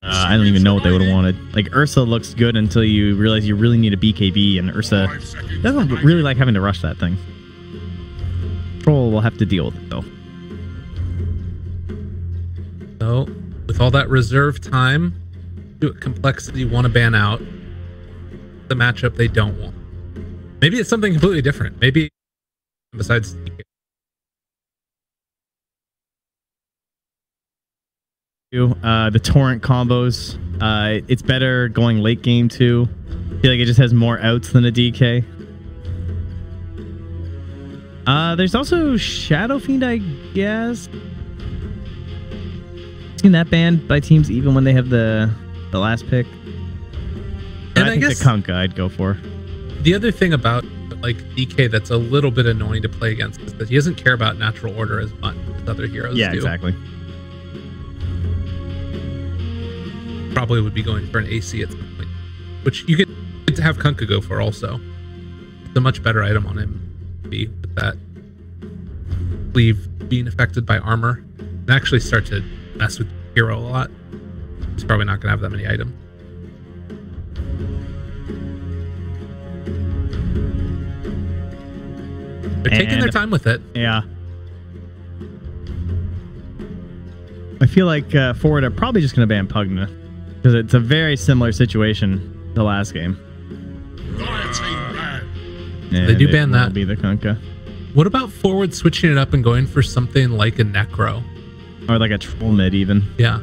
I don't even know what they would have wanted. Like, Ursa looks good until you realize you really need a BKB, and Ursa doesn't really like having to rush that thing. Troll will have to deal with it, though. So, with all that reserve time, do it complexity want to ban out the matchup they don't want. Maybe it's something completely different. Maybe besides DK. The torrent combos, it's better going late game too. I feel like it just has more outs than a DK. There's also Shadow Fiend, I guess. Seen that banned by teams even when they have the last pick. But I think the Kunkka I'd go for. The other thing about like DK that's a little bit annoying to play against is that he doesn't care about natural order as much as other heroes do. Yeah, exactly. Probably would be going for an AC at some point, which you get to have Kunkka go for also. It's a much better item on him with that cleave being affected by armor and actually start to mess with hero a lot. He's probably not going to have that many items. They're taking their time with it. Yeah. I feel like forward are probably just going to ban Pugna because it's a very similar situation the last game. They do ban that. Be the Kunkka. What about forward switching it up and going for something like a Necro? Or like a troll mid even. Yeah.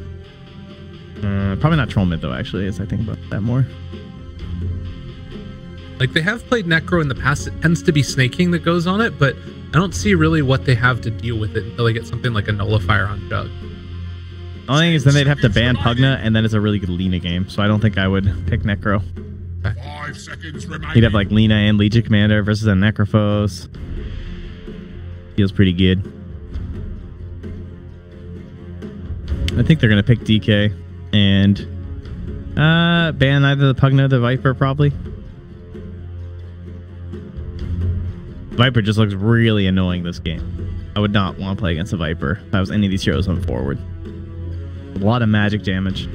Probably not troll mid though, actually, as I think about that more. Like they have played Necro in the past. It tends to be snaking that goes on it, but I don't see really what they have to deal with it until they get something like a Nullifier on Jug. The only thing is then they'd have to ban Pugna, and then it's a really good Lina game, so I don't think I would pick Necro. 5 seconds remaining. You'd have like Lina and Legion Commander versus a Necrophos. Feels pretty good. I think they're going to pick DK and ban either the Pugna or the Viper, probably. Viper just looks really annoying this game. I would not want to play against a Viper if I was any of these heroes on forward. A lot of magic damage.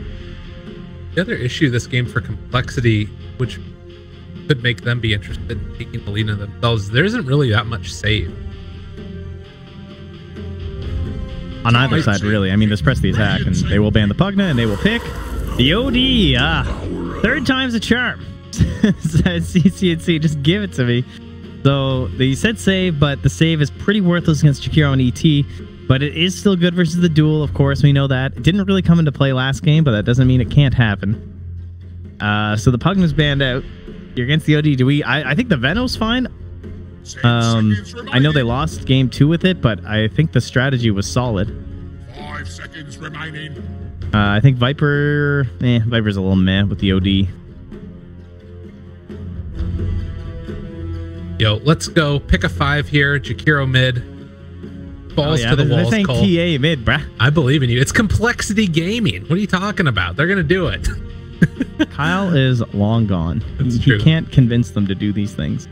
The other issue this game for complexity, which could make them be interested in taking the lead in themselves, there isn't really that much save. On either side, really. I mean, just press the attack, and they will ban the Pugna, and they will pick the OD. Third time's a charm. CCNC, just give it to me. So they said save, but the save is pretty worthless against Jakiro and ET. But it is still good versus the duel, of course. We know that. It didn't really come into play last game, but that doesn't mean it can't happen. So the Pugna's banned out. You're against the OD. I think the Venom's fine. I know they lost game 2 with it, but I think the strategy was solid. 5 seconds remaining. I think Viper... Viper's a little meh with the OD. Yo, let's go. Pick a 5 here. Jakiro mid. Balls to the walls. They're saying TA mid, bruh. I believe in you. It's complexity gaming. What are you talking about? They're going to do it. Kyle is long gone. He can't convince them to do these things.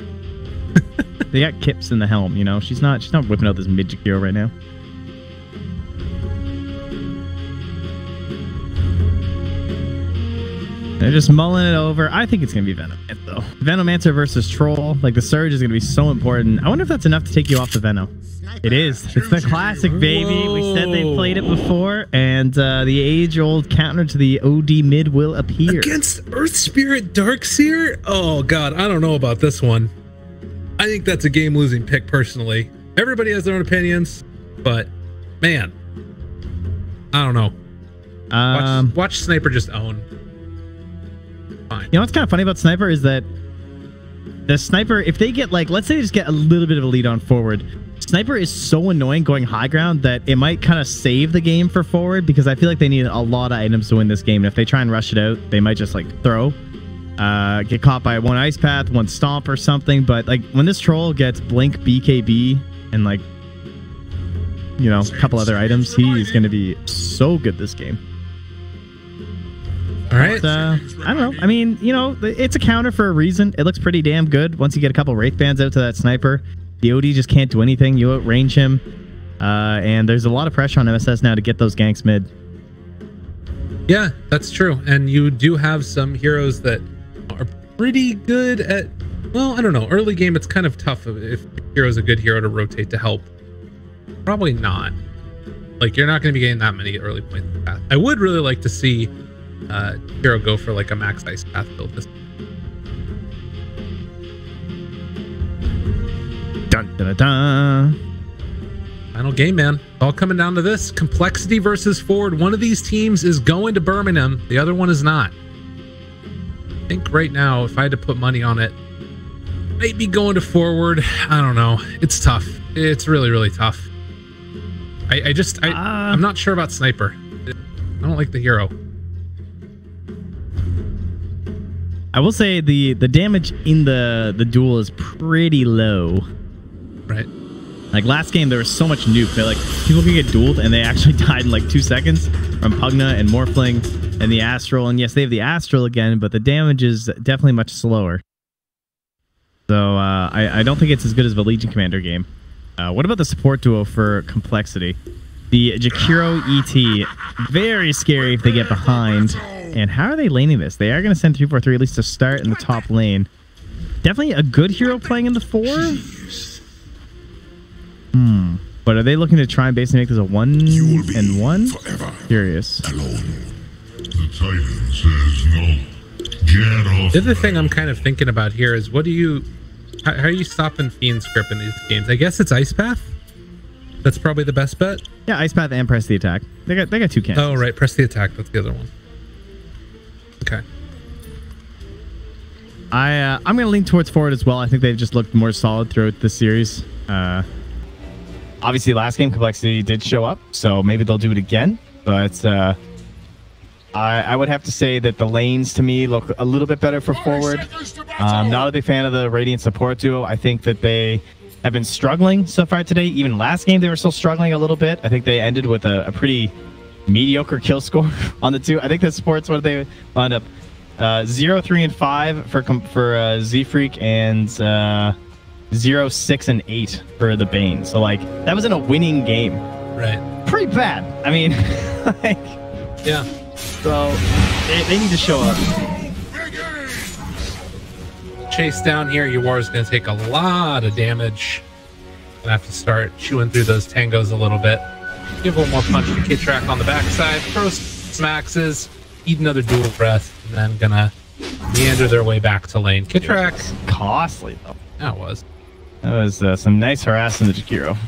They got Kips in the helm, you know. She's not whipping out this mid Jakiro right now. They're just mulling it over. I think it's going to be Venomancer, though. Venomancer versus Troll. Like, the Surge is going to be so important. I wonder if that's enough to take you off the Veno. It is. It's the classic, baby. Whoa. We said they played it before, and the age-old counter to the OD mid will appear. Against Earth Spirit Darkseer? Oh, God. I don't know about this one. I think that's a game-losing pick, personally. Everybody has their own opinions, but, man. I don't know. Watch Sniper just own. Fine. You know what's kind of funny about Sniper is that the Sniper, if they get, like, let's say they just get a little bit of a lead on forward, Sniper is so annoying going high ground that it might kind of save the game for forward, because I feel like they need a lot of items to win this game. And if they try and rush it out, they might just, like, throw. Get caught by one Ice Path, one Stomp or something. But, like, when this Troll gets Blink, BKB, and, like, you know, a couple other items, he's going to be so good this game. All right. I don't know. I mean, you know, it's a counter for a reason. It looks pretty damn good once you get a couple Wraith Bands out to that Sniper. The OD just can't do anything. You outrange him. And there's a lot of pressure on MSS now to get those ganks mid. Yeah, that's true. And you do have some heroes that are pretty good at, well, I don't know. Early game, it's kind of tough if hero's a good hero to rotate to help. Probably not. Like, you're not going to be getting that many early points in the path. I would really like to see hero go for like a max ice path build this. Dun, dun, dun, dun. Final game, man. All coming down to this. Complexity versus Forward. One of these teams is going to Birmingham. The other one is not. I think right now, if I had to put money on it, might be going to Forward. I don't know. It's tough. It's really, really tough. I'm not sure about Sniper. I don't like the hero. I will say the damage in the duel is pretty low. Right. Like last game, there was so much nuke that like people could get dueled and they actually died in like 2 seconds from Pugna and Morphling and the Astral. And yes, they have the Astral again, but the damage is definitely much slower. So I don't think it's as good as the Legion Commander game. What about the support duo for Complexity? The Jakiro ET, very scary if they get behind. And how are they laning this? They are going to send 3-4-3 at least to start in the top lane. Definitely a good hero playing in the 4. But are they looking to try and basically make this a 1-1? Curious. The Titan says no. Get off. The other thing I'm kind of thinking about here is how are you stopping Fiend's Grip in these games? I guess it's Ice Path. That's probably the best bet. Yeah, Ice Path and press the attack. They got 2 cannons. Oh, right. Press the attack. That's the other one. Okay. I'm going to lean towards Forward as well. I think they've just looked more solid throughout the series. Obviously, last game, Complexity did show up, so maybe they'll do it again. But I would have to say that the lanes, to me, look a little bit better for Forward. Not a big fan of the Radiant support duo. I think that they have been struggling so far today. Even last game, they were still struggling a little bit. I think they ended with a pretty mediocre kill score on the 2. I think the supports, what they wound up 0, 3, and 5 for Z-Freak and 0, 6, and 8 for the Bane. So like that wasn't a winning game. Right. Pretty bad. I mean, like, yeah. So they need to show up. Chase down here. Ywar is going to take a lot of damage. Gonna have to start chewing through those tangos a little bit. Give a little more punch to Kitrak on the backside. Throw some axes. Eat another dual breath. And then gonna meander their way back to lane. Kitrak. Costly though. That was. That was some nice harassing the Jakiro.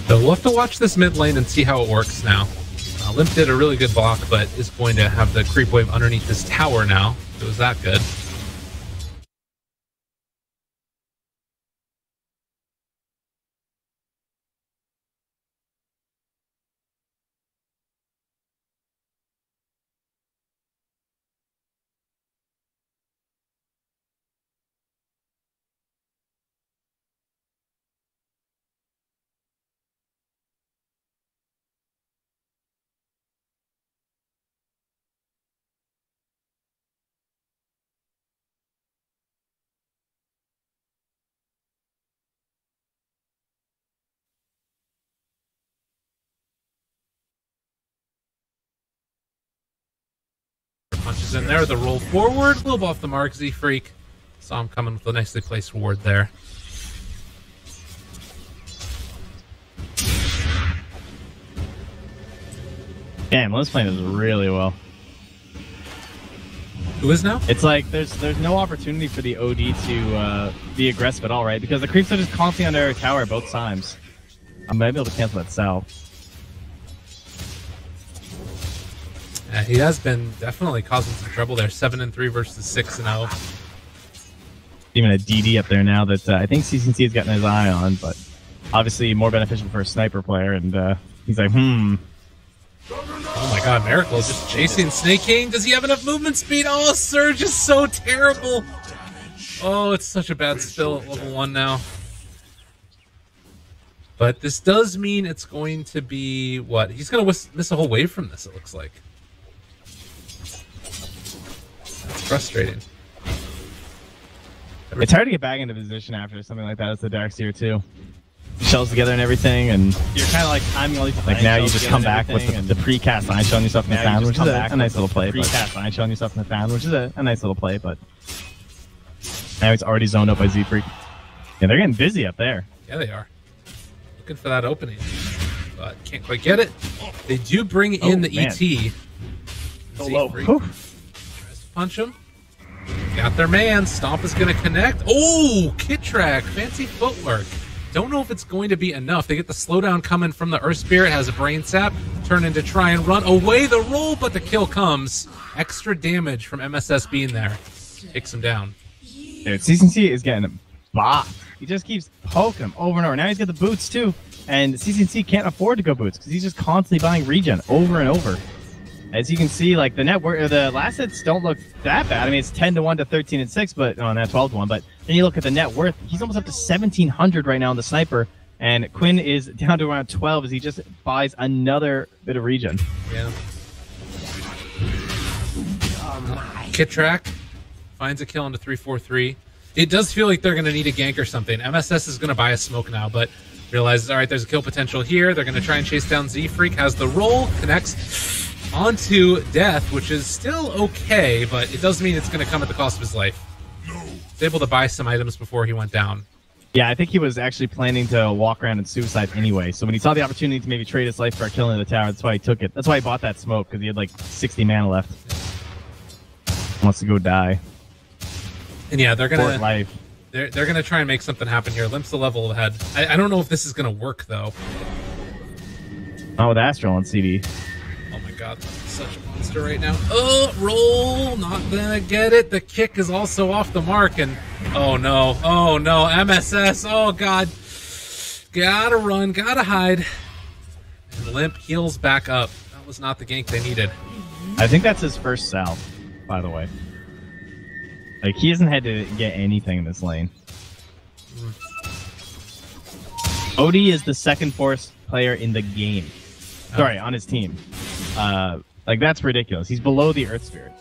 So we'll have to watch this mid lane and see how it works now. Limp did a really good block, but is going to have the creep wave underneath this tower now. It was that good. Punches in there, the roll forward, a little off the mark, Z-Freak. Saw him coming with a nicely placed ward there. Damn, Liz playing this really well. Who is now? It's like there's no opportunity for the OD to be aggressive at all, right? Because the creeps are just constantly on their tower both times. I might be able to cancel that cell. He has been definitely causing some trouble there. 7-3 versus 6-0. Even a DD up there now that I think CCC has gotten his eye on, but obviously more beneficial for a sniper player. And he's like, Oh my god, Miracle is just chasing Snake King. Does he have enough movement speed? Oh, Surge is so terrible. Oh, it's such a bad spill at level 1 now. But this does mean it's going to be what? He's going to miss a whole wave from this, it looks like. That's frustrating. it's hard to get back into position after something like that as the Darkseer too. shells together and everything, and You're kind of like timing all these. like now you just come back with the precast line showing yourself in the sound, which is a nice little play. Precast line showing yourself in the sound, Which is a nice little play, but now he's already zoned up by Z-Freak. Yeah, they're getting busy up there. Yeah, they are. Looking for that opening, but can't quite get it. They do bring in the man. ET. So low. Tries to punch him. Got their man. Stomp is going to connect. Oh, Kit Track. Fancy footwork. Don't know if it's going to be enough. They get the slowdown coming from the Earth Spirit. Has a brain sap. Turn into try and run away the roll, but the kill comes. Extra damage from MSS being there. Takes him down. Dude, CCC is getting bopped. He just keeps poking him over and over. Now he's got the boots too, and CCC can't afford to go boots because he's just constantly buying regen over and over. As you can see, like the network, or the last hits don't look that bad. I mean, it's 10-1 to 13-6, but on that 12-1. But then you look at the net worth; he's almost up to 1,700 right now on the sniper, and Quinn is down to around 12 as he just buys another bit of regen. Yeah. Kit Track finds a kill into 3-4-3. It does feel like they're going to need a gank or something. MSS is going to buy a smoke now, but realizes, all right, there's a kill potential here. They're going to try and chase down Z-Freak. Has the roll, connects onto Death, which is still okay, but it does mean it's going to come at the cost of his life. He's able to buy some items before he went down. Yeah, I think he was actually planning to walk around and suicide anyway. So when he saw the opportunity to maybe trade his life for killing the tower, that's why he took it. That's why he bought that smoke, because he had like 60 mana left. Wants to go die. And yeah, they're gonna life. they're gonna try and make something happen here. Limp's the level ahead. I don't know if this is gonna work though. Oh, with Astral on CD. Oh my god, such a monster right now. Oh, roll, not gonna get it. The kick is also off the mark, and oh no, MSS. Oh god, gotta run, gotta hide. And Limp heals back up. That was not the gank they needed. I think that's his first sal, by the way. Like, he hasn't had to get anything in this lane. OD is the second force player in the game. Sorry, on his team. Like, that's ridiculous. He's below the Earth Spirit.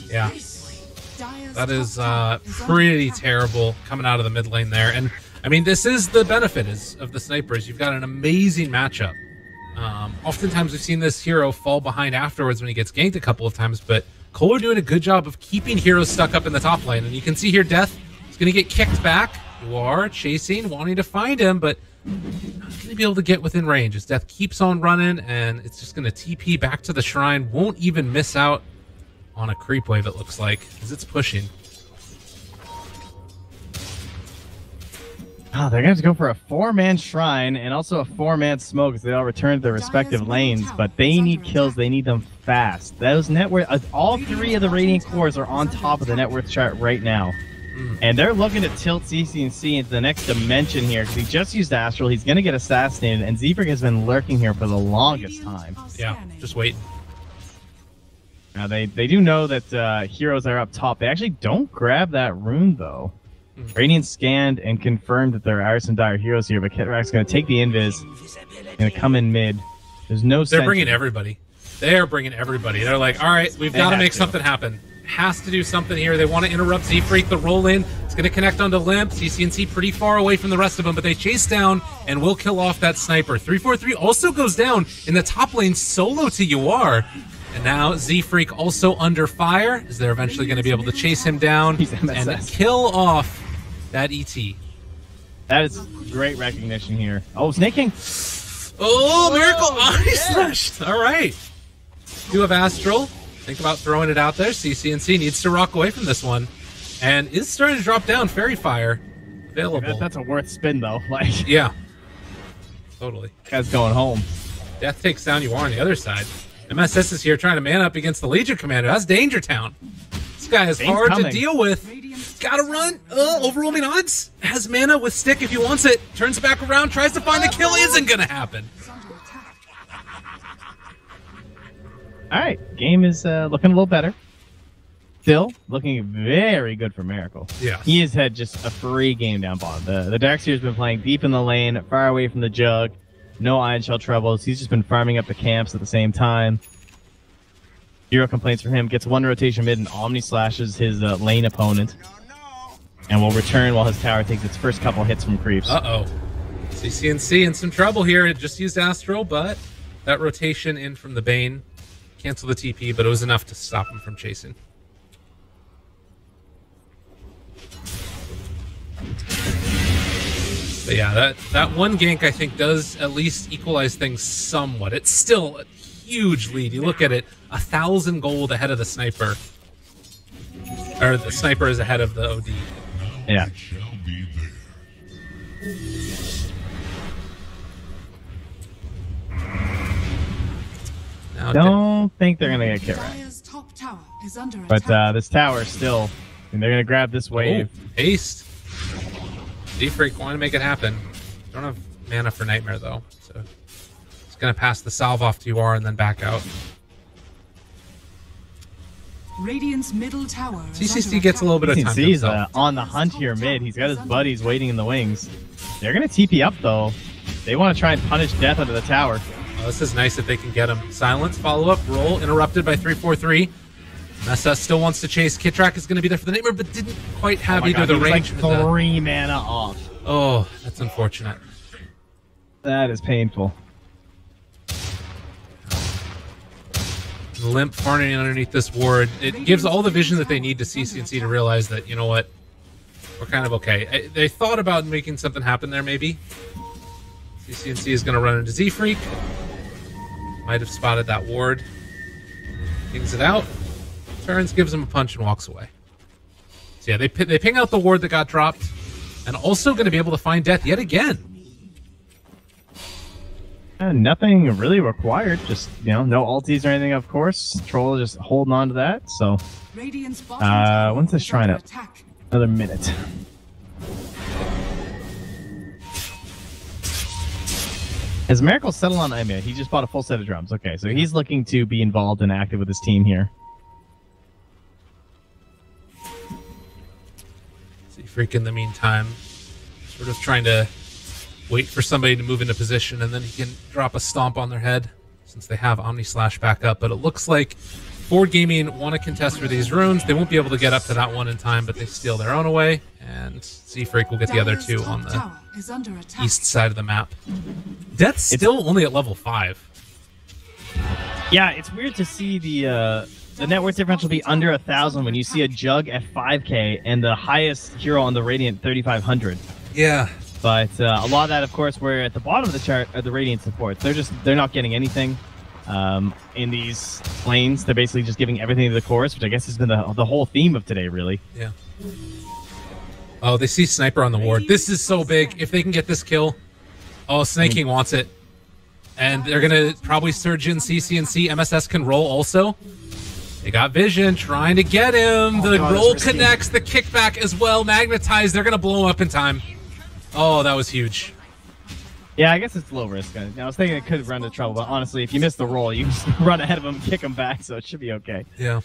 Yeah. That is pretty terrible coming out of the mid lane there. And, I mean, this is the benefit of the snipers. You've got an amazing matchup. Oftentimes we've seen this hero fall behind afterwards when he gets ganked a couple of times, but Qual are doing a good job of keeping heroes stuck up in the top lane. And you can see here Death is going to get kicked back. You are chasing, wanting to find him, but not going to be able to get within range as Death keeps on running, and it's just going to TP back to the shrine. Won't even miss out on a creep wave, it looks like, as it's pushing. Oh, they're going to have to go for a 4-man shrine and also a 4-man smoke as they all return to their respective lanes, but they need kills. They need them fast. Those net worth, all three of the Radiant cores are on top of the net worth chart right now. And they're looking to tilt CCC into the next dimension here because he just used Astral. He's going to get assassinated, and Z-Freak has been lurking here for the longest time. Yeah, just waiting. Now, they do know that heroes are up top. They actually don't grab that rune, though. Radiant scanned and confirmed that there are some dire heroes here, but Kitrak's going to take the invis, going to come in mid. There's no sense. They're bringing everybody. They're bringing everybody. They're like, all right, we've got to make something happen. Has to do something here. They want to interrupt Z-Freak. The roll in. It's going to connect onto Limp. CCNC pretty far away from the rest of them, but they chase down and will kill off that sniper. 3-4-3 also goes down in the top lane solo to UR. And now Z-Freak also under fire, as they're eventually going to be able to chase him down and kill off that ET. That is great recognition here. Oh, Snake King. Oh, Miracle Eye Slashed. All right. You have Astral. Think about throwing it out there. CCNC needs to rock away from this one. And is starting to drop down. Fairy Fire available. That's a worth spin, though. Like, yeah. Totally. Guy's going home. Death takes down you on the other side. MSS is here trying to man up against the Legion Commander. That's Danger Town. This guy is hard to deal with. Gotta run. Overwhelming odds. Has mana with stick if he wants it. Turns back around, tries to find the kill. Isn't gonna happen. Alright, game is looking a little better. Still looking very good for Miracle. Yeah. He has had just a free game down bottom. The Darkseer's been playing deep in the lane, far away from the jug. No Iron Shell troubles. He's just been farming up the camps at the same time. Zero complaints from him. Gets one rotation mid and Omni slashes his lane opponent. and will return while his tower takes its first couple hits from creeps. Uh-oh. CCNC in some trouble here. It just used Astral, but that rotation in from the Bane canceled the TP, but it was enough to stop him from chasing. But yeah, that one gank, I think, does at least equalize things somewhat. It's still a huge lead. You look at it, 1,000 gold ahead of the sniper. Or the sniper is ahead of the OD. Yeah. Now Don't think they're gonna get Kit, but this tower still, and they're gonna grab this wave. Oh, haste. D-Freak want to make it happen. Don't have mana for Nightmare though, so it's gonna pass the salve off to UR and then back out. Radiant's middle tower. CCC gets a little bit of time. CCC's on the hunt here mid. He's got his buddies waiting in the wings. They're gonna TP up though. They want to try and punish death under the tower. Oh, this is nice if they can get him. Silence, follow-up, roll, interrupted by 343. Nessa still wants to chase. Kitrak is going to be there for the Nightmare, but didn't quite have either the range. Like 3 mana off. Oh, that's unfortunate. That is painful. Limp farming underneath this ward. It gives all the vision that they need to CCNC to realize that, you know what, we're kind of okay. They thought about making something happen there, maybe. CCNC is going to run into Z-Freak. Might have spotted that ward. Pings it out. Turns, gives him a punch, and walks away. So yeah, they ping out the ward that got dropped, and also going to be able to find death yet again. Nothing really required. Just, you know, no ulties or anything, of course. Troll just holding on to that. So, when's this shrine up? Another minute. Has Miracle settled on Emia? He just bought a full set of drums. Okay, so he's looking to be involved and active with his team here. See, Freak in the meantime, sort of trying to wait for somebody to move into position, and then he can drop a stomp on their head since they have Omni Slash back up. But it looks like Board Gaming want to contest for these runes. They won't be able to get up to that one in time, but they steal their own away, and Z-Freak will get the other two on the east side of the map. Death's still only at level 5. Yeah, it's weird to see the net worth differential be under 1,000 when you see a Jug at 5k and the highest hero on the Radiant 3,500. Yeah. But a lot of that, of course, we're at the bottom of the chart are the Radiant supports. They're not getting anything in these lanes. They're basically just giving everything to the chorus, which I guess has been the whole theme of today, really. Yeah. Oh, they see Sniper on the ward. This is so big. If they can get this kill. Oh, Snaking wants it. And they're going to probably surge in CCNC. MSS can roll also. They got Vision trying to get him. The roll connects. The kickback as well. Magnetized. They're going to blow him up in time. Oh, that was huge. Yeah, I guess it's low risk. I was thinking it could run into trouble, but honestly, if you miss the roll, you can just run ahead of him and kick him back, so it should be okay. Yeah.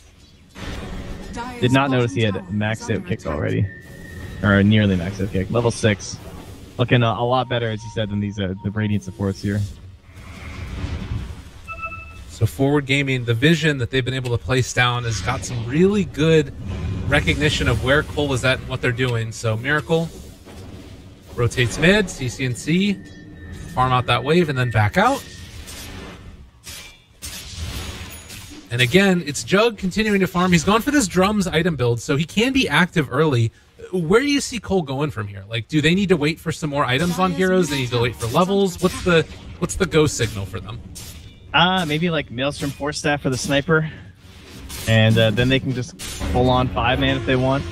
Did not notice he had maxed out kick already. Or nearly maxed out kick. Level 6. Looking a lot better, as you said, than these the Radiant supports here. So Forward Gaming, the vision that they've been able to place down has got some really good recognition of where Cole is at and what they're doing. So Miracle rotates mid, CCNC, farm out that wave, and then back out. And again, it's Jug continuing to farm. He's gone for this drums item build, so he can be active early. Where do you see Cole going from here? Like, do they need to wait for some more items on heroes? They need to wait for levels? What's the go signal for them? Maybe like Maelstrom Force Staff for the sniper, and then they can just full on 5-man if they want.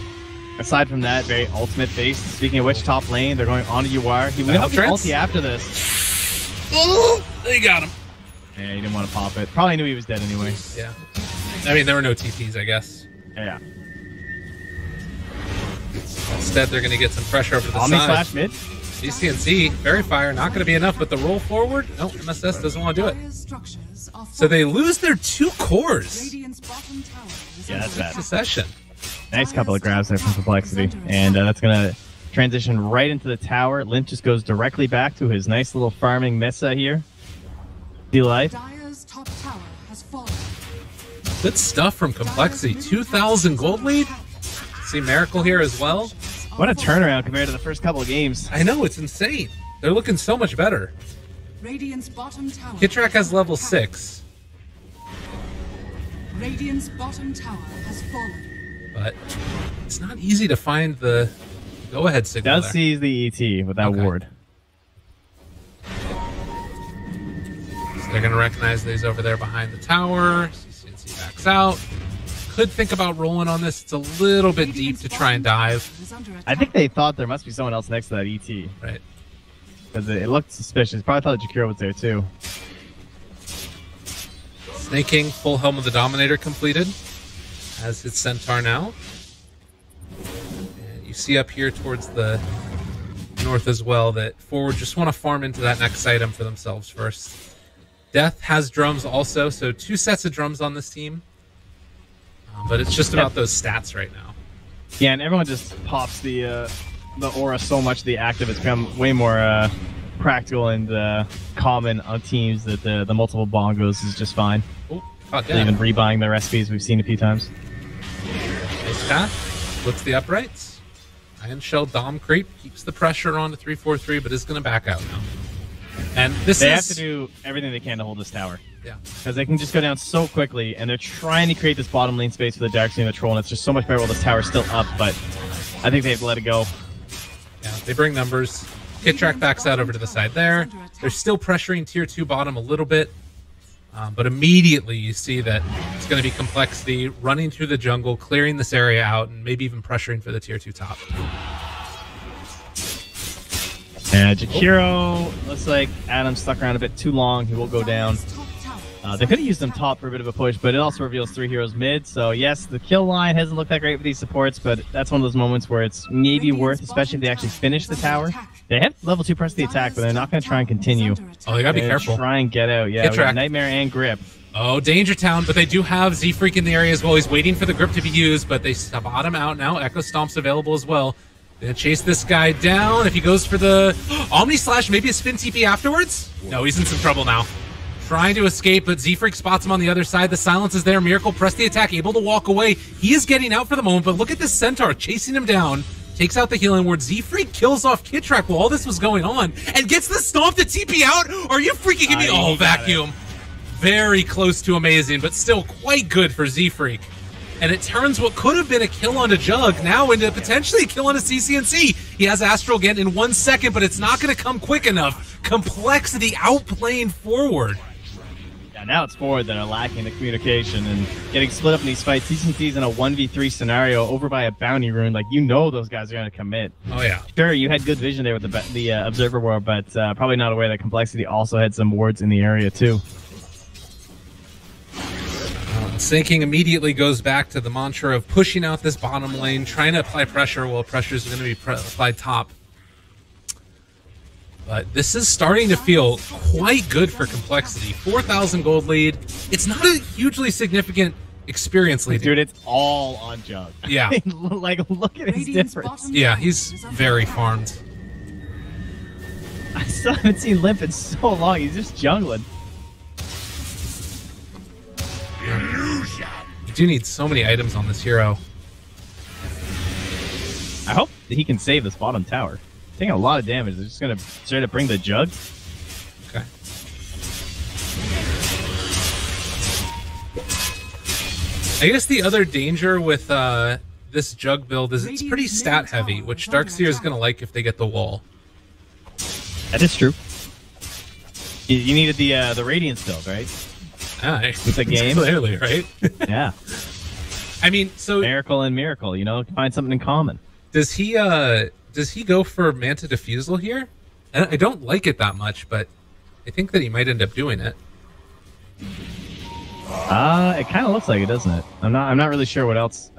Aside from that, very ultimate based. Speaking of which, top lane, they're going on to UR. He will be ulti after this. Oh, they got him. Yeah, he didn't want to pop it. Probably knew he was dead anyway. Yeah. I mean, there were no TPs, I guess. Yeah. Instead, they're going to get some pressure over the Omni side. slash mid. CCNC, Fairy Fire, not going to be enough, but the roll forward, no, MSS doesn't want to do it. So they lose their 2 cores. Yeah, that's bad. Succession. Nice couple of grabs there from Complexity. And that's going to transition right into the tower. Limp just goes directly back to his nice little farming Mesa here. D-Life. Good stuff from Complexity. 2,000 gold lead. See Miracle here as well. What a turnaround compared to the first couple of games. I know, it's insane. They're looking so much better. Radiant's bottom tower. Kitrak has level 6. Radiant's bottom tower has fallen. But it's not easy to find the go-ahead signal Does there. seize the ET with that ward. So they're going to recognize that he's over there behind the tower. CCNC backs out. Could think about rolling on this. It's a little bit deep to try and dive. I think they thought there must be someone else next to that ET. Right. Because it looked suspicious. Probably thought Jakiro was there too. Snaking, full Helm of the Dominator completed. As his Centaur now. And you see up here towards the north as well that forward just want to farm into that next item for themselves first. Death has drums also, so 2 sets of drums on this team. But it's just about those stats right now. Yeah, and everyone just pops the aura so much. The active has become way more practical and common on teams that the multiple bongos is just fine. Oh, caught They're even dead. rebuying their recipes. We've seen a few times. Nice path. Flips the uprights. Iron Shell Dom creep. Keeps the pressure on to 3-4-3, but is going to back out now. And this They is... have to do everything they can to hold this tower. Yeah. Because they can just go down so quickly, and they're trying to create this bottom lane space for the Darkseer and the Troll, and it's just so much better while this tower's still up, but I think they have to let it go. Yeah, they bring numbers. Kitrak backs out over to the side there. They're still pressuring tier 2 bottom a little bit. But immediately you see that it's going to be complexity, running through the jungle, clearing this area out, and maybe even pressuring for the tier 2 top. And Jakiro, looks like Adam's stuck around a bit too long. He will go down. They could have used them top for a bit of a push, but it also reveals 3 heroes mid. So yes, the kill line hasn't looked that great with these supports, but that's one of those moments where it's maybe worth, especially if they actually finish the tower. They have level 2 press the attack, but they're not going to try and continue. Oh, they got to be They're careful. Try and get out. Yeah, we Kitrak. have Nightmare and Grip. Oh, Danger Town, but they do have Z-Freak in the area as well. He's waiting for the grip to be used, but they spot him out now. Echo Stomp's available as well. Gonna chase this guy down. If he goes for the Omni Slash, maybe a spin TP afterwards? No, he's in some trouble now. Trying to escape, but Z-Freak spots him on the other side. The silence is there. Miracle press the attack, able to walk away. He is getting out for the moment, but look at this Centaur chasing him down. Takes out the healing ward. Z-Freak kills off Kitrak while all this was going on and gets the Stomp to TP out. Are you freaking kidding me? Oh, vacuum. Very close to amazing, but still quite good for Z-Freak. And it turns what could have been a kill on a Jug now into potentially a kill on a CCNC. He has Astral again in 1 second, but it's not going to come quick enough. Complexity outplaying forward. Yeah, now it's forward that are lacking the communication and getting split up in these fights. CCNC's in a 1v3 scenario over by a bounty rune. Like, you know those guys are going to commit. Oh, yeah. Sure, you had good vision there with the Observer Ward, but probably not aware that Complexity also had some wards in the area, too. Sinking immediately goes back to the mantra of pushing out this bottom lane, trying to apply pressure while pressure is going to be applied top. But this is starting to feel quite good for Complexity. 4,000 gold lead. It's not a hugely significant experience lead. Dude, it's all on Jug. Yeah. Like, look at his difference. Yeah, he's very farmed. I still haven't seen Limp in so long. He's just jungling. You do need so many items on this hero. I hope that he can save this bottom tower. Taking a lot of damage. They're just going to straight up bring the Jug. Okay. I guess the other danger with this Jug build is it's pretty stat heavy, which Darkseer is going to like if they get the wall. That is true. You needed the Radiance build, right? With the game? Clearly, right? Yeah. I mean, so Miracle and Miracle, you know, find something in common. does he go for Manta Diffusal here? I don't like it that much, but I think that he might end up doing it. It kind of looks like it, doesn't it? I'm not really sure what else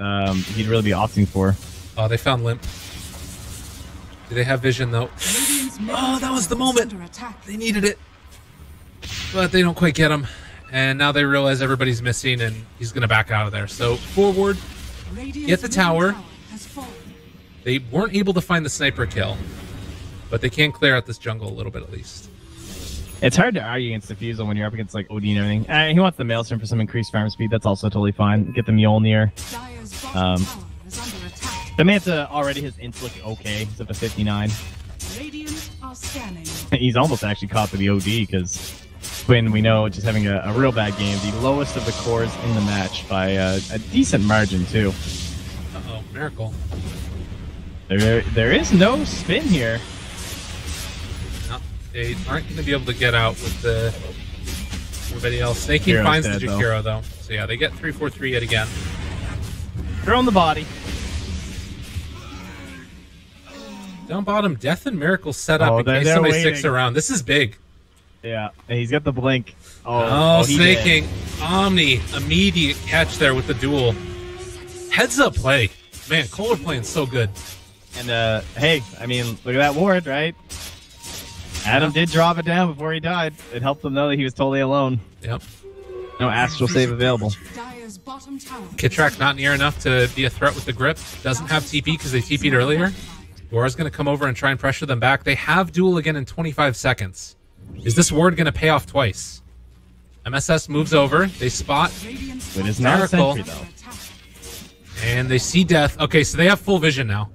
he'd really be opting for. Oh, they found Limp. Do they have vision though? Oh, that was the moment. They needed it, but they don't quite get him. And now they realize everybody's missing, and he's going to back out of there. So forward, get the tower. They weren't able to find the sniper kill, but they can clear out this jungle a little bit at least. It's hard to argue against Diffusal when you're up against like OD and everything. He wants the Maelstrom for some increased farm speed. That's also totally fine. Get the Mjolnir. The Manta already his ints look okay. He's up to 59. Radiant are scanning. He's almost actually caught for the OD because Quinn, we know, just having a real bad game. The lowest of the cores in the match by a decent margin, too. Uh-oh, Miracle. There is no spin here. No, they aren't going to be able to get out with everybody else. Snaking Hero's finds the dead, Jakiro, though. So yeah, they get 3-4-3 yet again. Throw in the body. Down bottom, Death and Miracle set up Oh, in case they're somebody waiting. sticks around. This is big. Yeah, and he's got the blink. Oh, he snaking. Omni, immediate catch there with the duel. Heads up play. Man, Qual playing so good. did. And, hey, I mean, look at that ward, right? Adam did drop it down before he died. It helped him know that he was totally alone. Yep. No astral save available. Dire's bottom tower. Kitrak not near enough to be a threat with the grip. Doesn't have TP because they TP'd earlier. Dora's going to come over and try and pressure them back. They have duel again in 25 seconds. Is this ward going to pay off twice? MSS moves over. They spot. It is not a Miracle. sentry, though. And they see Death. Okay, so they have full vision now.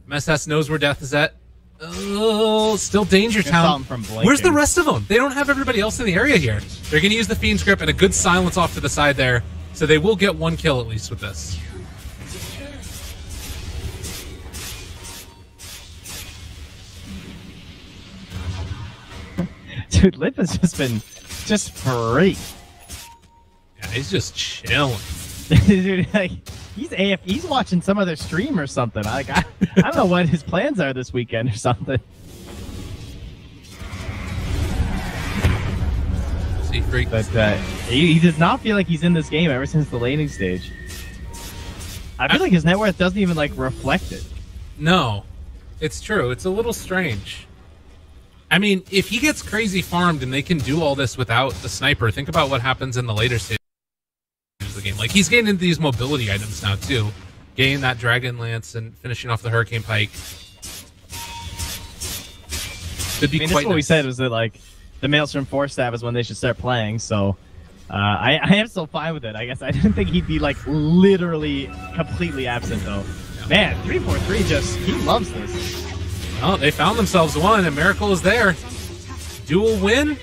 MSS knows where Death is at. Oh, still Danger Stop Town. him from blinking. Where's the rest of them? They don't have everybody else in the area here. They're going to use the Fiend's Grip and a good silence off to the side there. So they will get one kill at least with this. Dude, Lip has just been free. Yeah, he's just chilling. Dude, like, he's watching some other stream or something. I don't know what his plans are this weekend or something. See, freak. But he does not feel like he's in this game ever since the laning stage. I feel like his net worth doesn't even like reflect it. No, it's true. It's a little strange. I mean, if he gets crazy farmed and they can do all this without the sniper, think about what happens in the later stages of the game. Like, he's getting into these mobility items now, too. Getting that Dragon Lance and finishing off the Hurricane Pike. Could be I mean, quite that's what we nice. said was that, like, the Maelstrom 4-stab is when they should start playing, so... I am still fine with it. I guess I didn't think he'd be, like, literally completely absent, though. Man, 3-4-3 just... He loves this. Well, they found themselves one, and Miracle is there. Dual win?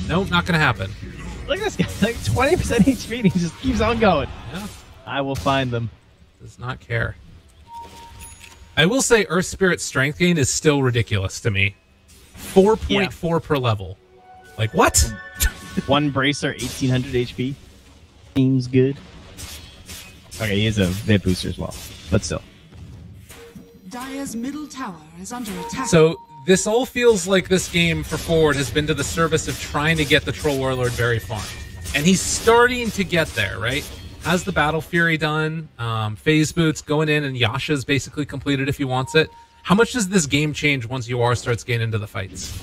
Nope, not going to happen. Look at this guy, like 20% HP, and he just keeps on going. Yeah, I will find them. does not care. I will say Earth Spirit's strength gain is still ridiculous to me. 4.4 per level. Like, what? One bracer, 1800 HP. Seems good. Okay, he is a Vid booster as well, but still. Dire's middle tower is under attack. So this all feels like this game for Forward has been to the service of trying to get the Troll Warlord very farmed. And he's starting to get there, right? Has the Battle Fury done, Phase Boots going in, and Yasha's basically completed if he wants it. How much does this game change once UR starts getting into the fights?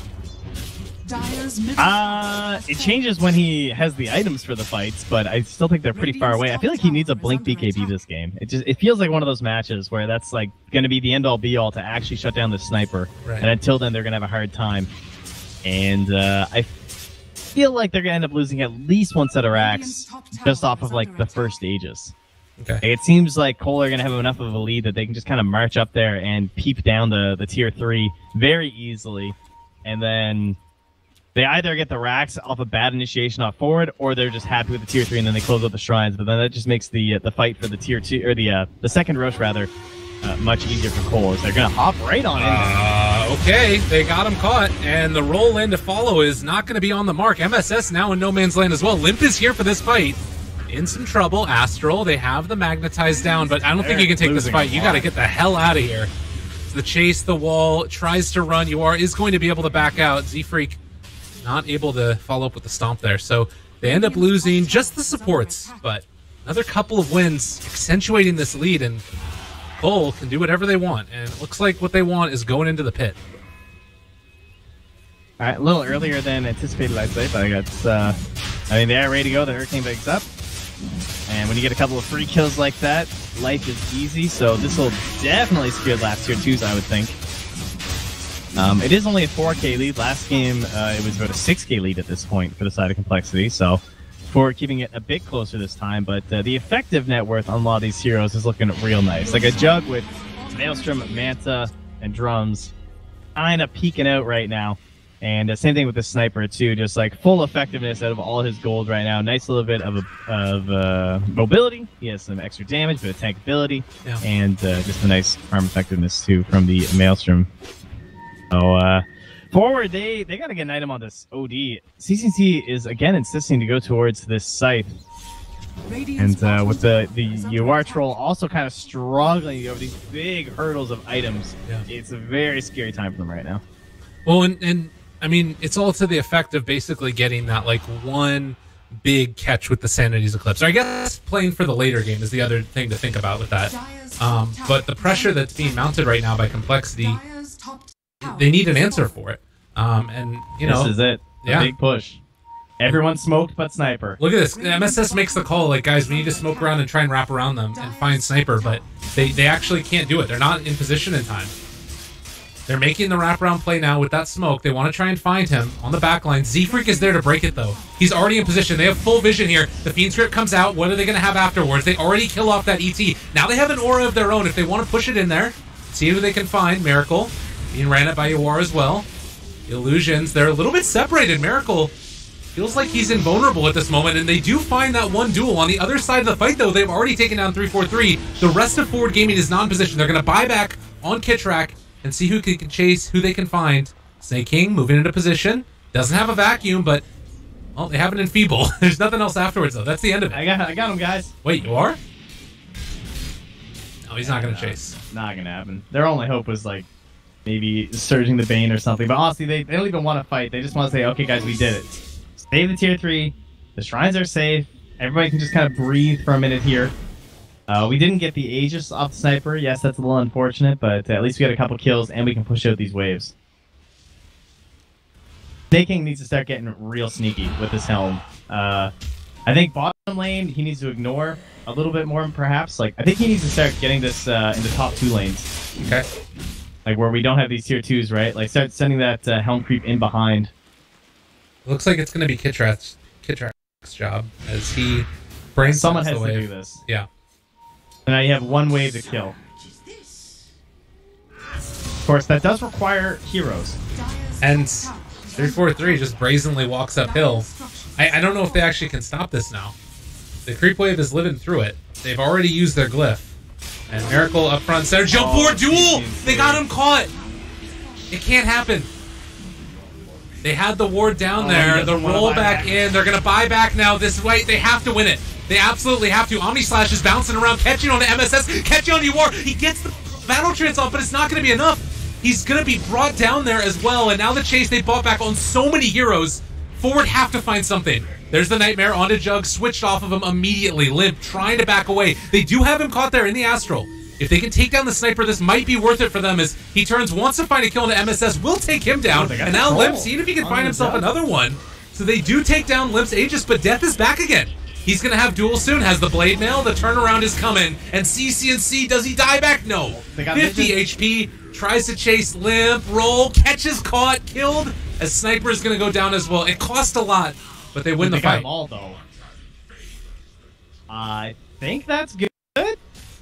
Dire's middle It changes when he has the items for the fights, but I still think they're pretty far away. I feel like he needs a blink BKB this game. It feels like one of those matches where that's like going to be the end all be all to actually shut down the sniper. Right. And until then, they're going to have a hard time. And I feel like they're going to end up losing at least one set of racks just off of like the first stages. Okay. It seems like Qual are going to have enough of a lead that they can just kind of march up there and peep down the tier 3 very easily. And then they either get the racks off a bad initiation off Forward, or they're just happy with the tier 3 and then they close out the shrines. But then that just makes the fight for the tier 2, or the second rush rather, much easier for Qual. They're going to hop right on in. Okay, they got him caught, and the roll in to follow is not going to be on the mark. MSS now in no man's land as well. Limp is here for this fight. In some trouble, Astral. They have the magnetized down, but I don't think you can take this fight. You got to get the hell out of here. So the chase, the wall, tries to run. UR is going to be able to back out. Z-Freak not able to follow up with the stomp there. So they end up losing just the supports, but another couple of wins accentuating this lead, and Qual can do whatever they want. And it looks like what they want is going into the pit. All right, a little earlier than anticipated, I'd say, but I mean, they are ready to go. The Hurricane Bags up. And when you get a couple of free kills like that, life is easy. So this will definitely secure last tier 2s, I would think. It is only a 4K lead. Last game, it was about a 6K lead at this point for the side of Complexity. So Forward keeping it a bit closer this time, but the effective net worth on a lot of these heroes is looking real nice. Like a Jug with Maelstrom, Manta, and Drums kind of peeking out right now. And same thing with the Sniper too, just like full effectiveness out of all his gold right now. Nice little bit of mobility. He has some extra damage, but tankability, and just a nice arm effectiveness too from the Maelstrom. So forward, they got to get an item on this OD. CCC is again insisting to go towards this Scythe. And with the UR troll also kind of struggling over these big hurdles of items, it's a very scary time for them right now. Well, and I mean, it's all to the effect of basically getting that like one big catch with the Sanity's Eclipse. Or I guess playing for the later game is the other thing to think about with that. But the pressure that's being mounted right now by Complexity, they need an answer for it. And you know, this is it. A big push. Everyone's smoked but Sniper. Look at this. MSS makes the call, like, guys, we need to smoke around and try and wrap around them and find Sniper, but they actually can't do it. They're not in position in time. They're making the wraparound play now with that smoke. They want to try and find him on the back line. Z-Freak is there to break it, though. He's already in position. They have full vision here. The Fiend Script comes out. What are they going to have afterwards? They already kill off that ET. Now they have an aura of their own if they want to push it in there. See who they can find. Miracle being ran at by Yawar as well. Illusions, they're a little bit separated. Miracle feels like he's invulnerable at this moment, and they do find that one duel. On the other side of the fight, though, they've already taken down 343. The rest of Forward Gaming is not in position. They're going to buy back on Kitrak and see who can chase, who they can find. Snake King moving into position. Doesn't have a vacuum, but, well, they have an enfeeble. There's nothing else afterwards, though. That's the end of it. I got him, guys. Wait, you are? No, he's not going to chase. Not going to happen. Their only hope was, like, maybe surging the Bane or something. But honestly, they don't even want to fight. They just want to say, okay, guys, we did it. Save the tier 3. The shrines are safe. Everybody can just kind of breathe for a minute here. We didn't get the Aegis off the Sniper. Yes, that's a little unfortunate, but at least we got a couple kills and we can push out these waves. Snake King needs to start getting real sneaky with this helm. I think bottom lane, he needs to ignore a little bit more, perhaps. Like, I think he needs to start getting this in the top 2 lanes. Okay. Like, where we don't have these tier 2s, right? Like, start sending that helm creep in behind. Looks like it's going to be Kitrak's job as he brains someone has the wave. to do this. Yeah. And now you have one wave to kill. Of course, that does require heroes. And 343 just brazenly walks uphill. I don't know if they actually can stop this now. The creep wave is living through it. They've already used their glyph. And Miracle up front center. Jump forward duel! They got him caught! It can't happen. They had the ward down there. The roll back in. They're going to buy back now this way. They have to win it. They absolutely have to. Omni Slash is bouncing around, catching on the MSS, catching on Yawar. He gets the battle trance off, but it's not going to be enough. He's going to be brought down there as well. And now the chase they bought back on so many heroes. Forward have to find something. There's the Nightmare onto Jug, switched off of him immediately. Limp trying to back away. They do have him caught there in the Astral. If they can take down the Sniper, this might be worth it for them as he turns, wants to find a kill on the MSS, will take him down. And now Limp, seeing if he can find himself another one. So they do take down Limp's Aegis, but Death is back again. He's going to have duel soon, has the Blade Mail, the turnaround is coming. And CCNC, does he die back? No. 50 HP, tries to chase Limp, roll, catches, caught, killed. As Sniper is going to go down as well. It cost a lot, but they win the fight. All, though. I think that's good.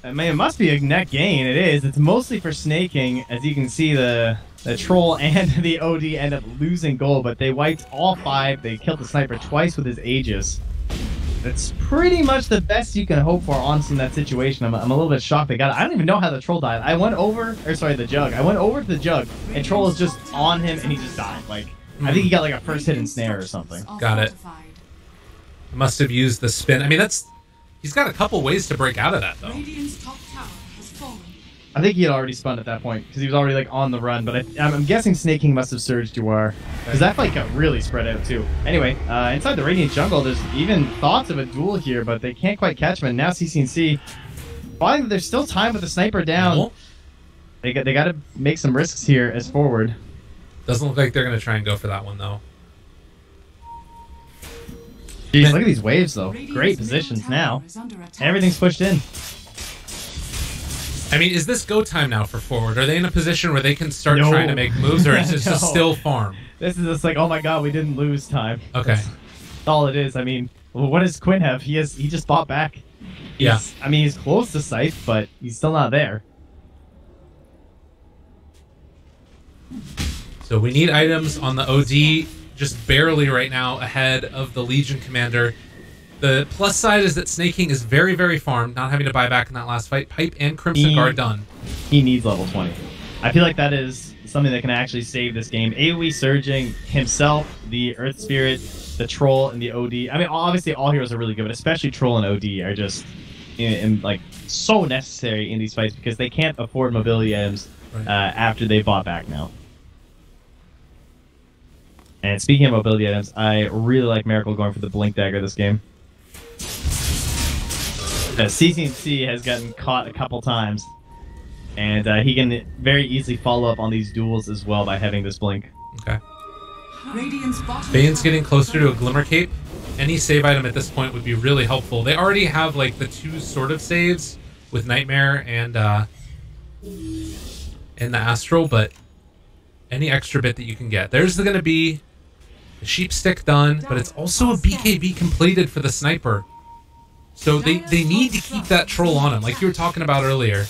I mean, it must be a net gain. It is. It's mostly for snaking. As you can see, the troll and the OD end up losing gold, but they wiped all 5. They killed the Sniper twice with his Aegis. That's pretty much the best you can hope for, honestly, in that situation. I'm a little bit shocked they got it. I don't even know how the troll died. I went over, or sorry, the Jug. I went over to the Jug, and troll is just on him, and he just died. Like, I think he got like a first hit and snare or something. Got it. Must have used the spin. I mean, he's got a couple ways to break out of that, though. I think he had already spun at that point because he was already like on the run. But I'm guessing Snake King must have surged Yawar because that fight got really spread out too. Anyway, inside the Radiant jungle, there's even thoughts of a duel here, but they can't quite catch him. And now CCNC finding that there's still time with the Sniper down. No. They got to make some risks here as forward. Doesn't look like they're going to try and go for that one though. Jeez, look at these waves though. Great positions now. Everything's pushed in. I mean, is this go time now for forward? Are they in a position where they can start trying to make moves, or is it just still farm? This is just like, oh my god, we didn't lose time. Okay. That's all it is. I mean, Well, what does Quinn have? He just bought back. Yeah. I mean, he's close to Scythe, but he's still not there. So we need items on the OD just barely right now ahead of the Legion Commander. The plus side is that Snake King is very, very farmed, not having to buy back in that last fight. Pipe and Crimson Guard done. He needs level 20. I feel like that is something that can actually save this game. AoE Surging himself, the Earth Spirit, the Troll, and the OD. I mean, obviously all heroes are really good, but especially Troll and OD are just like so necessary in these fights because they can't afford mobility items after they bought back now. And speaking of mobility items, I really like Miracle going for the Blink Dagger this game. CCNC has gotten caught a couple times, and he can very easily follow up on these duels as well by having this Blink. Okay. Bane's getting closer to a Glimmer Cape. Any save item at this point would be really helpful. They already have like the 2 sort of saves with Nightmare and the Astral, but any extra bit that you can get. There's going to be the Sheep Stick done, but it's also a BKB completed for the Sniper. So they need to keep that Troll on him, like you were talking about earlier.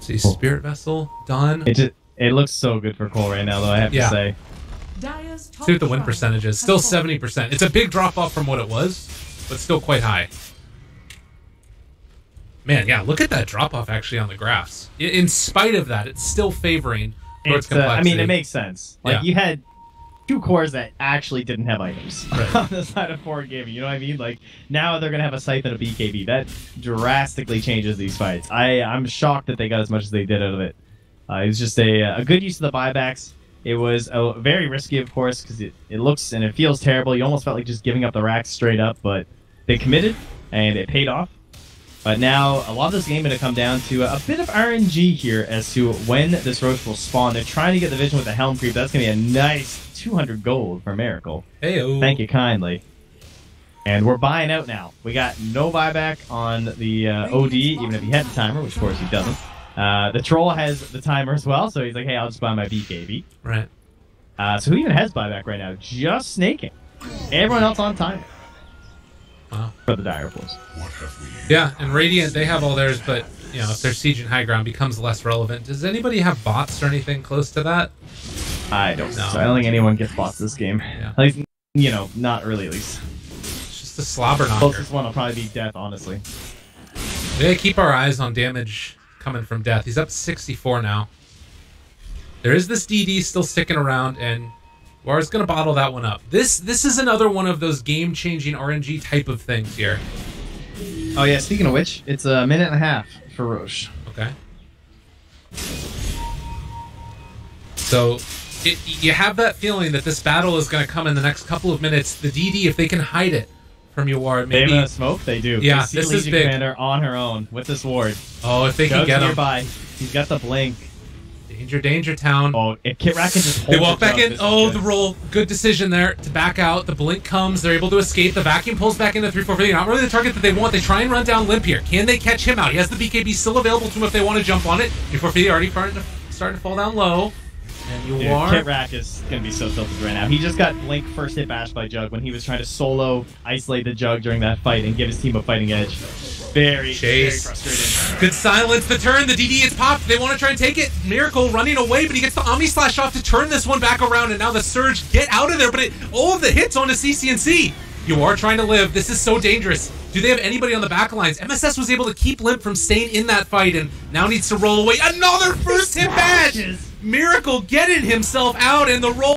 See, Spirit Vessel done. It looks so good for Cole right now, though, I have to say. See what the win percentage is. Still 70%. It's a big drop off from what it was, but still quite high. Man, yeah, look at that drop off actually on the graphs. In spite of that, it's still favoring towards complexity. I mean, it makes sense. Like, you had 2 cores that actually didn't have items on the side of Forward Gaming. You know what I mean? Like, now they're going to have a Scythe and a BKB. That drastically changes these fights. I'm shocked that they got as much as they did out of it. It was just a good use of the buybacks. It was very risky, of course, because it looks and it feels terrible. You almost felt like just giving up the racks straight up, but they committed, and it paid off. But now, a lot of this game is going to come down to a bit of RNG here as to when this Roach will spawn. They're trying to get the vision with the Helm Creep. That's going to be a nice 200 gold for Miracle. Hey-o. Thank you kindly. And we're buying out now. We got no buyback on the OD, even if he had the timer, which of course he doesn't. The Troll has the timer as well, so he's like, hey, I'll just buy my BKB. Right. So who even has buyback right now? Just Snaking. Everyone else on timer. Wow. For the Dire Wolves. Yeah, and Radiant, they have all theirs, but, you know, if their Siege and High Ground becomes less relevant. Does anybody have bots or anything close to that? I don't know. So I don't think anyone gets bots this game. Yeah. At least, you know, not early at least. It's just a slobber knocker. Closest one will probably be Death, honestly. We gotta keep our eyes on damage coming from Death. He's up 64 now. There is this DD still sticking around, and War's gonna bottle that one up. This is another one of those game-changing RNG type of things here. Oh yeah, speaking of which, it's a minute and a half for Roche. Okay. So, you have that feeling that this battle is going to come in the next couple of minutes. The DD, if they can hide it from your ward, maybe... They have a smoke? They do. Yeah, they see this Legion is big. Commander on her own with this ward. Oh, if they can get him. Nearby. He's got the blink. Danger, danger town. Oh, if Kit Rat can just hold they walk back in. Oh, good. the roll. Good decision there to back out. The blink comes. They're able to escape. The vacuum pulls back into 3-4-50. Not really the target that they want. They try and run down Limp here. Can they catch him out? He has the BKB still available to him if they want to jump on it. 3-4-50 already starting to fall down low. And you are... Kit Rat is going to be so tilted right now. He just got blink first hit bashed by Jug when he was trying to solo isolate the Jug during that fight and give his team a fighting edge. Very frustrating. Good silence. The turn. The DD is popped. They want to try and take it. Miracle running away, but he gets the Omni Slash off to turn this one back around, and now the Surge get out of there, but all of the hits onto CCNC. You are trying to live. This is so dangerous. Do they have anybody on the back lines? MSS was able to keep Limp from staying in that fight and now needs to roll away. Another first hit bash! Miracle getting himself out, and the roll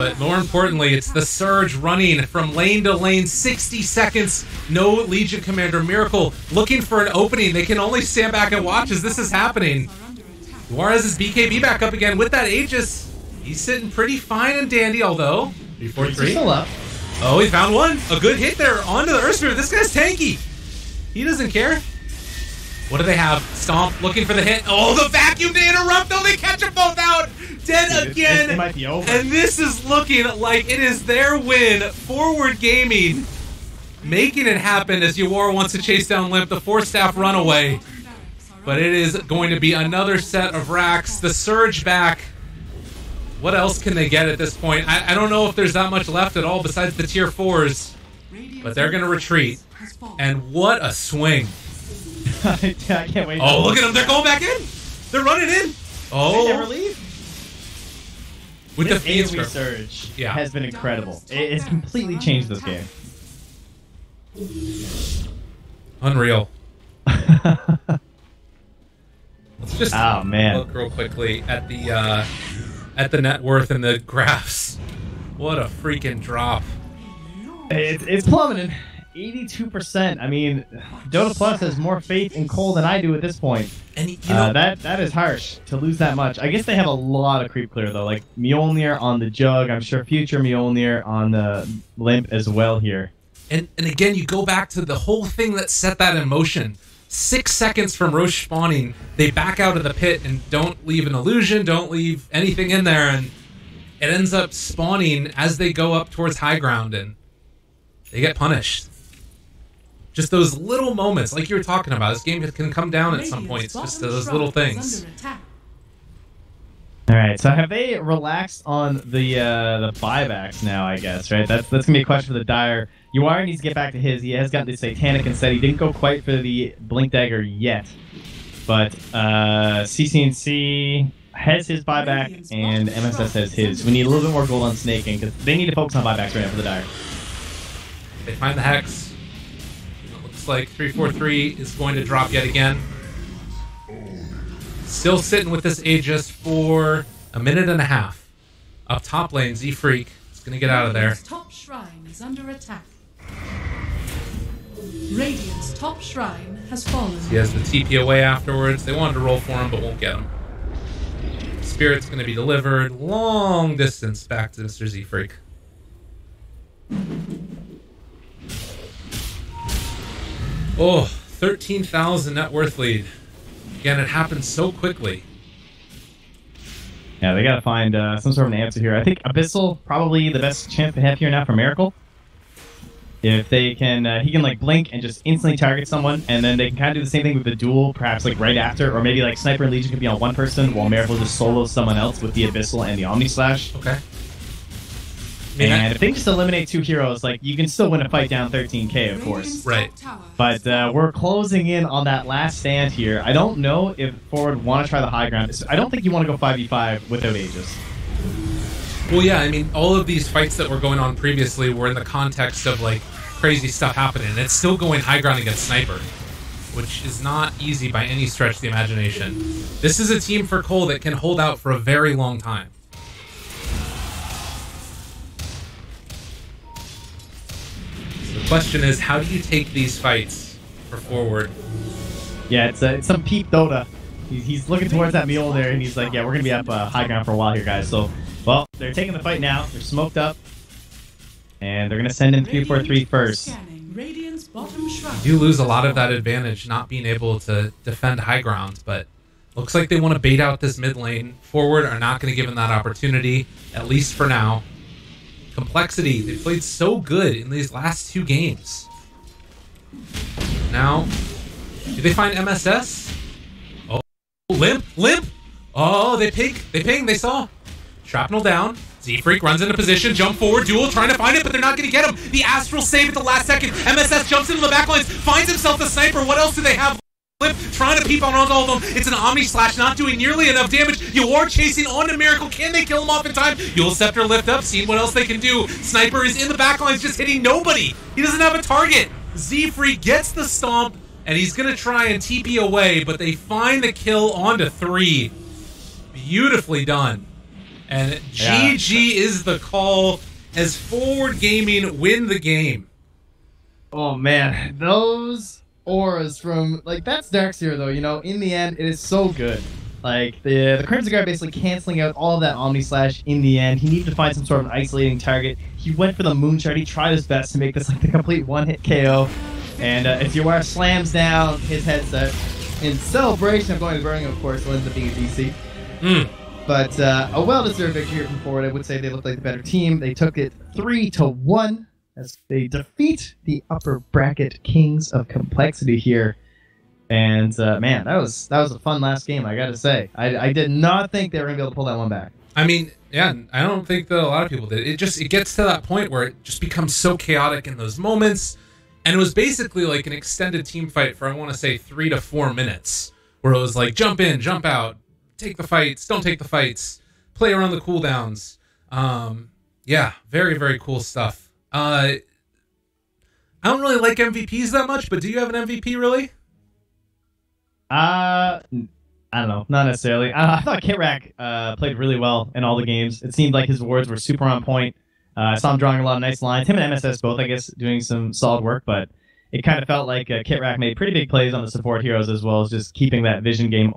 But more importantly, it's the Surge running from lane to lane, 60 seconds. No Legion Commander. Miracle looking for an opening. They can only stand back and watch as this is happening. Juarez is BKB back up again with that Aegis. He's sitting pretty fine and dandy, although 3-4-3. Still up. Oh, he found one. A good hit there onto the Earth Spirit. This guy's tanky. He doesn't care. What do they have? Stomp looking for the hit. Oh, the vacuum to interrupt. Oh, they catch them both out. Dead again. It might be over. And this is looking like it is their win. Forward Gaming making it happen as Yawar wants to chase down Limp. The 4-staff runaway. But it is going to be another set of racks. The Surge back. What else can they get at this point? I don't know if there's that much left at all besides the tier 4s. But they're going to retreat. And what a swing. I can't wait. Oh, look at them. They're going back in. They're running in. Oh. They never leave. With this the feed AoE script. surge Yeah. has been incredible. It's completely changed this game. Unreal. Let's just look real quickly at the net worth and the graphs. What a freaking drop. It's plummeting. 82%. I mean, Dota Plus has more faith in Cole than I do at this point. And you know, that is harsh to lose that much. I guess they have a lot of creep clear though, like Mjolnir on the Jug. I'm sure future Mjolnir on the Limp as well here. And again, you go back to the whole thing that set that in motion. 6 seconds from Roche spawning, they back out of the pit and don't leave an illusion, don't leave anything in there, and it ends up spawning as they go up towards high ground, and they get punished. Just those little moments, like you were talking about. This game can come down at some points, just those little things. All right, so have they relaxed on the buybacks now, I guess, right? That's going to be a question for the Dire. Uwari needs to get back to his. He has gotten the Satanic instead. He didn't go quite for the Blink Dagger yet. But CCNC has his buyback, and MSS has his. We need a little bit more gold on snaking, because they need to focus on buybacks right now for the Dire. They find the Hex. It looks like 343 is going to drop yet again. Still sitting with this Aegis for a minute and a half. Up top lane, Z-Freak is going to get out of there. Top shrine is under attack. Radiant's top shrine has fallen. He has the TP away afterwards. They wanted to roll for him, but won't get him. Spirit's going to be delivered long distance back to Mr. Z-Freak. Oh, 13,000 net worth lead. Again, it happened so quickly. Yeah, they got to find some sort of an answer here. I think Abyssal, probably the best chance they have here now for Miracle. If they can, he can like blink and just instantly target someone, and then they can kind of do the same thing with the duel, perhaps like right after, or maybe like Sniper and Legion could be on one person while Miracle just solos someone else with the Abyssal and the Omni Slash. Okay. And if they just eliminate two heroes, like you can still win a fight down 13k, of course. Right. But we're closing in on that last stand here. I don't know if Forward want to try the high ground. I don't think you want to go 5v5 without Aegis. Well, yeah, I mean, all of these fights that were going on previously were in the context of, like, crazy stuff happening. And it's still going high ground against Sniper, which is not easy by any stretch of the imagination. This is a team for Cole that can hold out for a very long time. So the question is, how do you take these fights for Forward? Yeah, it's some peak Dota. He's looking towards that mule there, and he's like, yeah, we're going to be up high ground for a while here, guys. So, well, they're taking the fight now. They're smoked up. And they're going to send in 343 first. You do lose a lot of that advantage not being able to defend high ground, but looks like they want to bait out this mid lane. Forward are not going to give them that opportunity, at least for now. Complexity, they played so good in these last two games. Now, do they find MSS? Oh, Limp! Oh, they ping, they saw. Shrapnel down. Z-Freak runs into position, jump forward, duel, trying to find it, but they're not going to get him. The Astral save at the last second. MSS jumps into the backlines, finds himself the sniper. What else do they have? Limp trying to peep on all of them. It's an Omni Slash, not doing nearly enough damage. Yawar chasing onto Miracle. Can they kill him off in time? Yule Scepter lift up, seeing what else they can do. Sniper is in the backlines, just hitting nobody. He doesn't have a target. Z-Freak gets the stomp, and he's going to try and TP away, but they find the kill onto 3. Beautifully done. And GG is the call as Forward Gaming win the game. Oh man, those auras from that's Darkseer though. You know, in the end, it is so good. Like the Crimson Guard basically canceling out all of that Omni Slash in the end. He needed to find some sort of an isolating target. He went for the Moonshot. He tried his best to make this the complete one-hit KO. And if Yawar slams down his headset in celebration of going to Birmingham, of course, it ends up being a DC. But a well-deserved victory from Forward. I would say they looked like the better team. They took it 3-1 as they defeat the upper bracket Kings of Complexity here. And man, that was a fun last game, I gotta say. I did not think they were gonna be able to pull that one back. I mean, yeah, I don't think that a lot of people did. It gets to that point where it just becomes so chaotic in those moments, and it was basically like an extended team fight for I want to say 3 to 4 minutes, where it was like jump in, jump out, take the fights, don't take the fights, play around the cooldowns. Yeah, very very cool stuff. I don't really like MVPs that much, but do you have an MVP really? I don't know, not necessarily. I thought Kitrack played really well in all the games. It seemed like his awards were super on point. I saw him drawing a lot of nice lines. Him and MSS both, I guess, doing some solid work, but it kind of felt like Kitrack made pretty big plays on the support heroes as well as just keeping that vision game